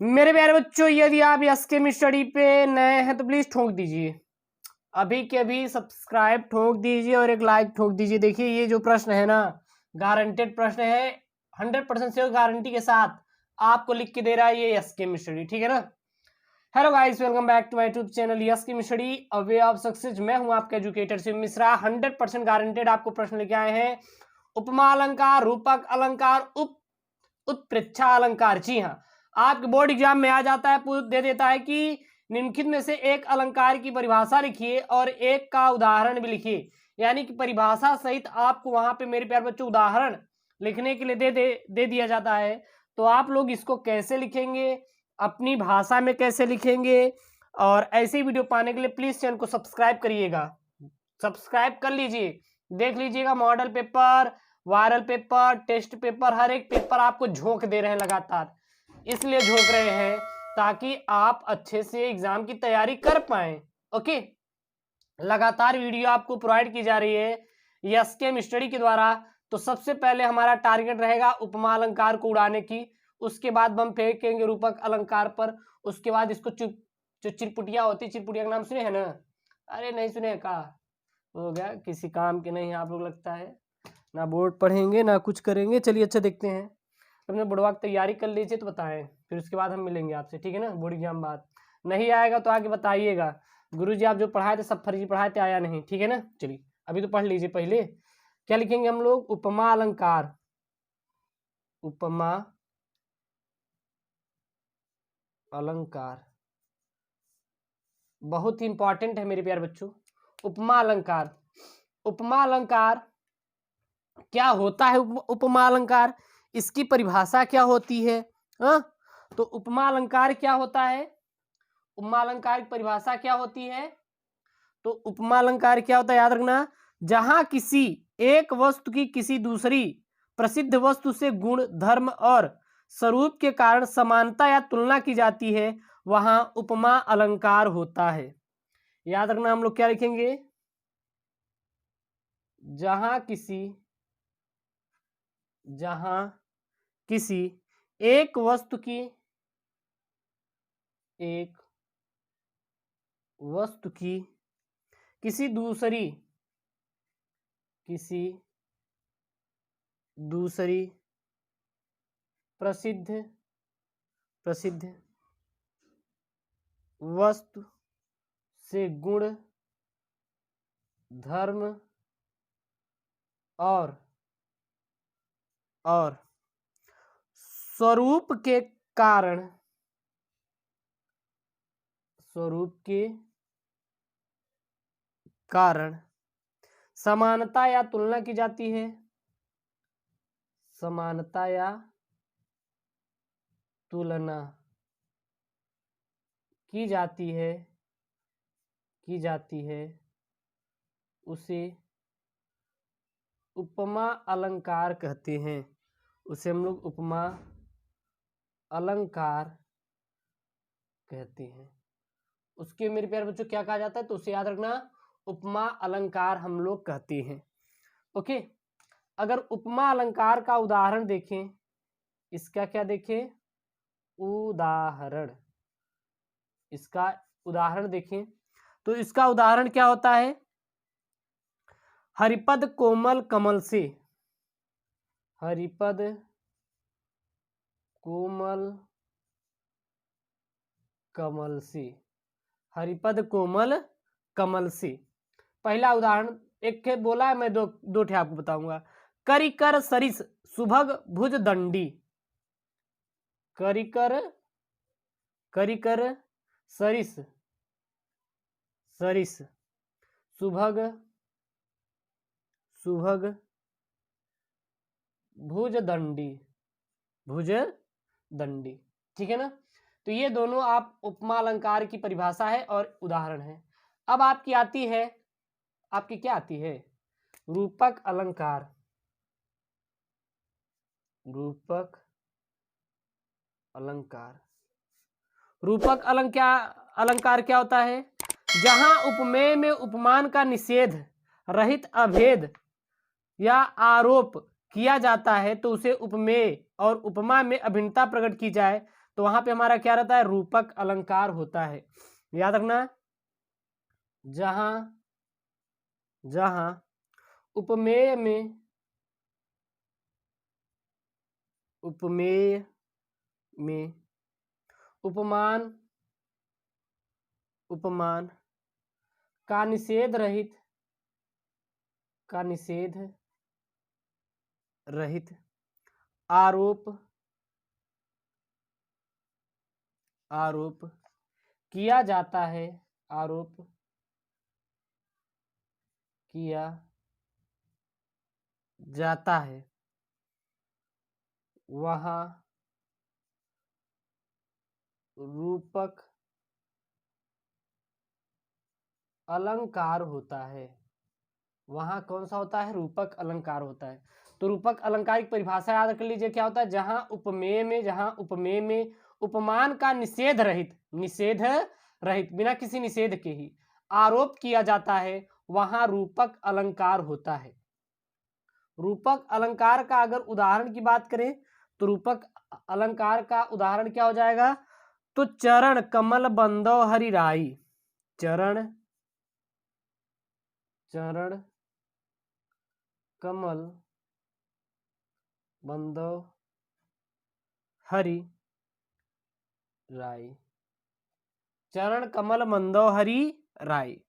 मेरे प्यारे बच्चों, यदि आप यस केम स्टडी पे नए हैं तो प्लीज ठोक दीजिए, अभी के अभी सब्सक्राइब ठोक दीजिए और एक लाइक ठोक दीजिए। देखिए ये जो प्रश्न है ना, गारंटेड प्रश्न है, 100% से गारंटी के साथ आपको लिख के दे रहा है ये यस केम स्टडी, ठीक है ना। Hello guys, welcome back to my YouTube channel yes chem study a way of success. मैं हूं आपका एजुकेटर शिव मिश्रा। 100% गारंटेड आपको प्रश्न लेके आए हैं। उपमा अलंकार, रूपक अलंकार, उत्प्रेक्षा अलंकार। जी हाँ, आपके बोर्ड एग्जाम में आ जाता है, दे देता है कि निम्नलिखित में से एक अलंकार की परिभाषा लिखिए और एक का उदाहरण भी लिखिए। यानी कि परिभाषा सहित आपको वहां पे मेरे प्यारे बच्चों उदाहरण लिखने के लिए दे दिया जाता है। तो आप लोग इसको कैसे लिखेंगे, अपनी भाषा में कैसे लिखेंगे, और ऐसी वीडियो पाने के लिए प्लीज चैनल को सब्सक्राइब करिएगा। सब्सक्राइब कर लीजिए, देख लीजिएगा model paper, viral paper, test paper, हर एक पेपर आपको झोंक दे रहे हैं लगातार। इसलिए झोंक रहे हैं ताकि आप अच्छे से एग्जाम की तैयारी कर पाए। ओके, लगातार वीडियो आपको प्रोवाइड की जा रही है यस केम स्टडी के द्वारा। तो सबसे पहले हमारा टारगेट रहेगा उपमा अलंकार को उड़ाने की, उसके बाद हम फेंकेंगे रूपक अलंकार पर, उसके बाद इसको जो चिरपुटिया होती, चिरपुटिया का नाम सुने हैं ना? अरे नहीं सुने का हो गया, किसी काम के नहीं आप लोग, लगता है ना बोर्ड पढ़ेंगे ना कुछ करेंगे। चलिए अच्छा देखते हैं, अपने बोर्डवा की तैयारी कर लीजिए तो बताएं, फिर उसके बाद हम मिलेंगे आपसे, ठीक है ना। बोर्ड एग्जाम बाद नहीं आएगा तो आगे बताइएगा, गुरुजी आप जो पढ़ाए थे सब फर्जी पढ़ाए थे, आया नहीं, ठीक है ना। चलिए अभी तो पढ़ लीजिए। पहले क्या लिखेंगे हम लोग? उपमा अलंकार। उपमा अलंकार बहुत ही इंपॉर्टेंट है मेरे प्यारे बच्चों। उपमा अलंकार, उपमा अलंकार क्या होता है? उपमा अलंकार, इसकी परिभाषा क्या होती है? हाँ, तो उपमा अलंकार क्या होता है? उपमा अलंकार की परिभाषा क्या होती है? तो उपमा अलंकार क्या होता है, याद रखना, जहां किसी एक वस्तु की किसी दूसरी प्रसिद्ध वस्तु से गुण, धर्म और स्वरूप के कारण समानता या तुलना की जाती है, वहां उपमा अलंकार होता है। याद रखना, हम लोग क्या लिखेंगे? जहां किसी एक वस्तु की किसी दूसरी प्रसिद्ध वस्तु से गुण, धर्म और स्वरूप के कारण समानता या तुलना की जाती है। समानता या तुलना की जाती है उसे उपमा अलंकार कहते हैं। उसे हम लोग उपमा अलंकार कहते हैं। उसके मेरे प्यारे बच्चों क्या कहा जाता है? तो उसे याद रखना, उपमा अलंकार हम लोग कहते हैं। ओके, अगर उपमा अलंकार का उदाहरण देखें, इसका क्या देखें? उदाहरण, इसका उदाहरण देखें तो इसका उदाहरण क्या होता है? हरिपद कोमल कमल से, हरिपद कोमल कमल से, हरिपद कोमल कमल से। पहला उदाहरण एक के बोला है, मैं दो ठे आपको बताऊंगा। करिकर सरिस सुभग भुज दंडी, करिकर सरिस सुभग भुज दंडी, ठीक है ना। तो ये दोनों आप उपमा अलंकार की परिभाषा है और उदाहरण है। अब आपकी क्या आती है? रूपक अलंकार। रूपक अलंकार क्या होता है? जहां उपमेय में उपमान का निषेध रहित अभेद या आरोप किया जाता है तो उसे उपमेय और उपमा में अभिन्नता प्रकट की जाए तो वहां पे हमारा क्या रहता है, रूपक अलंकार होता है। याद रखना, जहां जहां उपमेय में उपमेय में उपमान उपमान का निषेध रहित आरोप किया जाता है, आरोप किया जाता है, वहाँ रूपक अलंकार होता है। वहां कौन सा होता है, रूपक अलंकार होता है। तो रूपक अलंकार की परिभाषा याद कर लीजिए, क्या होता है, जहां उपमेय में उपमान का निषेध रहित बिना किसी निषेध के ही आरोप किया जाता है, वहां रूपक अलंकार होता है। रूपक अलंकार का अगर उदाहरण की बात करें तो रूपक अलंकार का उदाहरण क्या हो जाएगा, तो चरण कमल बंदो हरि राई, चरण कमल बंदो हरि राई, चरण कमल बंदो हरि राई,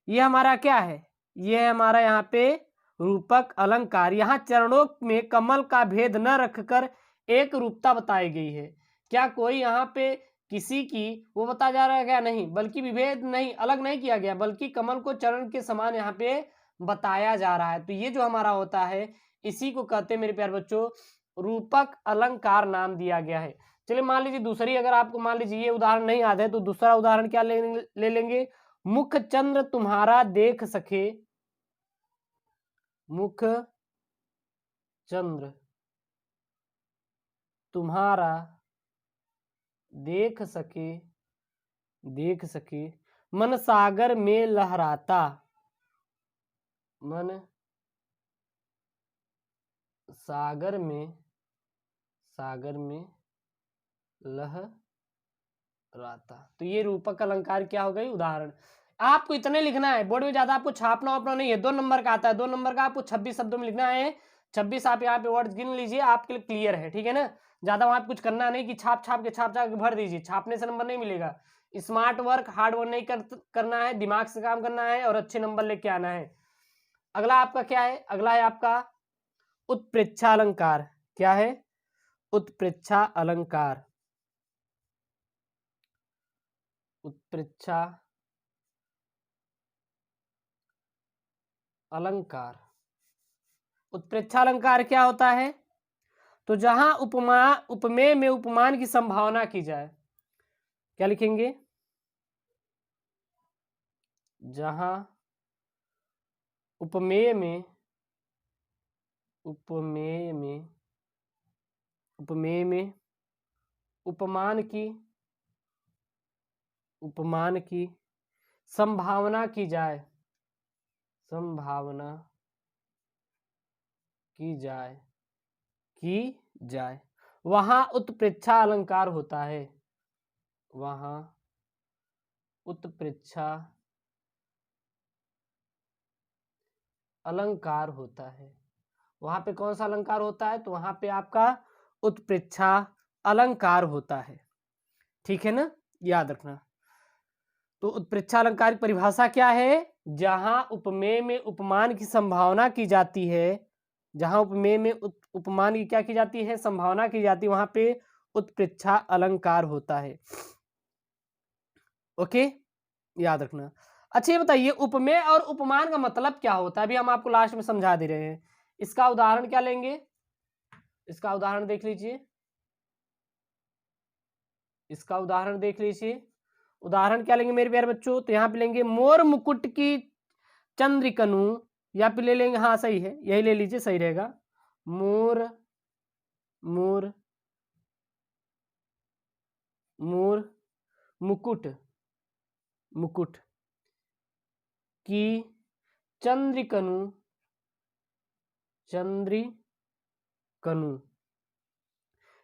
ये हमारा क्या है, ये है हमारा यहाँ पे रूपक अलंकार। यहाँ चरणों में कमल का भेद न रखकर एक रूपता बताई गई है। क्या कोई यहाँ पे किसी की वो बताया जा रहा है क्या, नहीं, बल्कि विभेद नहीं, अलग नहीं किया गया, बल्कि कमल को चरण के समान यहाँ पे बताया जा रहा है। तो ये जो हमारा होता है, इसी को कहते हैं मेरे प्यारे बच्चों, रूपक अलंकार नाम दिया गया है। चलिए मान लीजिए दूसरी, अगर आपको मान लीजिए ये उदाहरण नहीं याद है तो दूसरा उदाहरण क्या ले लेंगे, मुख चंद्र तुम्हारा देख सके, मुख चंद्र तुम्हारा देख सके मन सागर में लहराता, मन सागर में लहराता। तो ये रूपक अलंकार क्या हो गई, उदाहरण। आपको इतने लिखना है, बोर्ड में ज्यादा आपको छापना वापना नहीं है, 2 नंबर का आता है, 2 नंबर का आपको 26 शब्दों में लिखना है। 26 आप यहाँ पे वर्ड्स गिन लीजिए, आपके लिए क्लियर है, ठीक है ना। ज्यादा वहां कुछ करना नहीं कि छाप के भर दीजिए, छापने से नंबर नहीं मिलेगा। स्मार्ट वर्क, हार्ड वर्क नहीं करना है, दिमाग से काम करना है और अच्छे नंबर लेके आना है। अगला आपका क्या है, अगला है आपका उत्प्रेक्षा अलंकार। क्या है, उत्प्रेक्षा अलंकार। उत्प्रेक्षा अलंकार, उत्प्रेक्षा अलंकार क्या होता है, तो जहां उपमेय में उपमान की संभावना की जाए, क्या लिखेंगे, जहां उपमेय में उपमान की संभावना की जाए, वहां उत्प्रेक्षा अलंकार होता है, वहां उत्प्रेक्षा अलंकार होता है। वहां पे कौन सा अलंकार होता है, तो वहां पे आपका उत्प्रेक्षा अलंकार होता है, ठीक है ना, याद रखना। तो उत्प्रेक्षा अलंकार की परिभाषा क्या है, जहां उपमेय में उपमान की संभावना की जाती है, जहां उपमेय में उपमान की क्या की जाती है, संभावना की जाती है, वहां पे उत्प्रेक्षा अलंकार होता है। ओके, याद रखना। अच्छा ये बताइए, उपमेय और उपमान का मतलब क्या होता है, अभी हम आपको लास्ट में समझा दे रहे हैं। इसका उदाहरण क्या लेंगे, इसका उदाहरण देख लीजिए, इसका उदाहरण देख लीजिए। उदाहरण क्या लेंगे मेरे प्यारे बच्चों, तो यहाँ पे लेंगे मोर मुकुट की चंद्रिकनु, या पे ले लेंगे, हाँ सही है, यही ले लीजिए, सही रहेगा। मोर मुकुट की चंद्रिकनु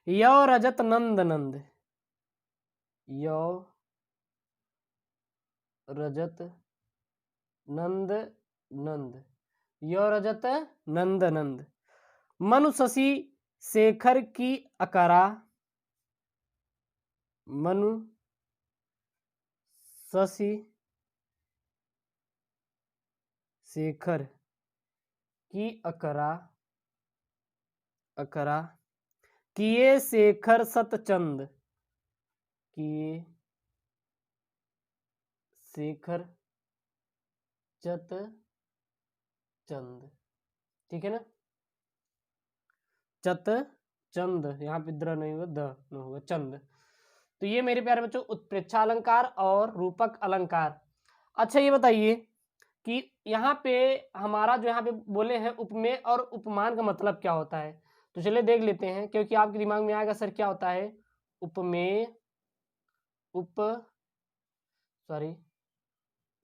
यो रजत नंद यो रजत नंद नंद, यो रजत नंद नंद। मनु शशि शेखर की अकरा, मनु शशि शेखर की अकरा अकरा, किए शेखर सतचंद, किए शेखर चत चंद, ठीक है ना, चत चंद, यहाँ पे द्र नहीं होगा, द न होगा, चंद। तो ये मेरे प्यारे बच्चों उत्प्रेक्षा अलंकार और रूपक अलंकार। अच्छा ये बताइए कि यहाँ पे हमारा जो यहाँ पे बोले हैं उपमेय और उपमान का मतलब क्या होता है, तो चलिए देख लेते हैं, क्योंकि आपके दिमाग में आएगा सर क्या होता है उपमेय,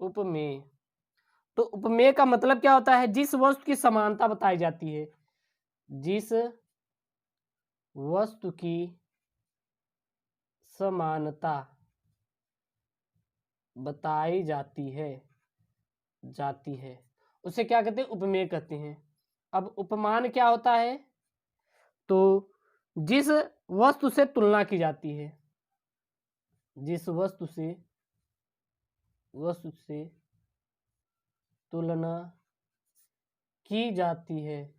उपमेय। तो उपमेय का मतलब क्या होता है, जिस वस्तु की समानता बताई जाती है, जिस वस्तु की समानता बताई जाती है उसे क्या कहते हैं, उपमेय कहते हैं। अब उपमान क्या होता है, तो जिस वस्तु से तुलना की जाती है, जिस वस्तु से तुलना की जाती है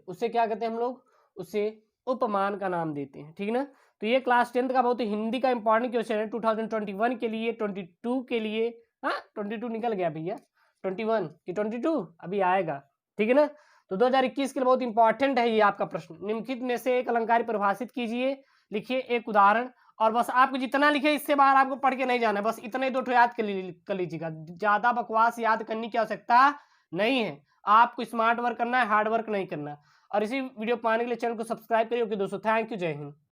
उसे क्या कहते हैं हम लोग, उसे उपमान का नाम देते हैं, ठीक ना। तो ये क्लास 10th का बहुत ही हिंदी का इंपॉर्टेंट क्वेश्चन है 2021 के लिए, 22 के लिए, हाँ 22 निकल गया भैया, 21 कि 22 अभी आएगा, ठीक है ना। तो 2021 के लिए बहुत इंपॉर्टेंट है ये आपका प्रश्न। निम्नलिखित में से एक अलंकार परिभाषित कीजिए, लिखिए एक उदाहरण, और बस आपको जितना लिखे इससे बाहर आपको पढ़ के नहीं जाना है, बस इतने दो याद कर लीजिएगा, ज्यादा बकवास याद करने की आवश्यकता नहीं है। आपको स्मार्ट वर्क करना है, हार्ड वर्क नहीं करना। और इसी वीडियो पाने के लिए चैनल को सब्सक्राइब करिए। ओके दोस्तों, थैंक यू, जय हिंद।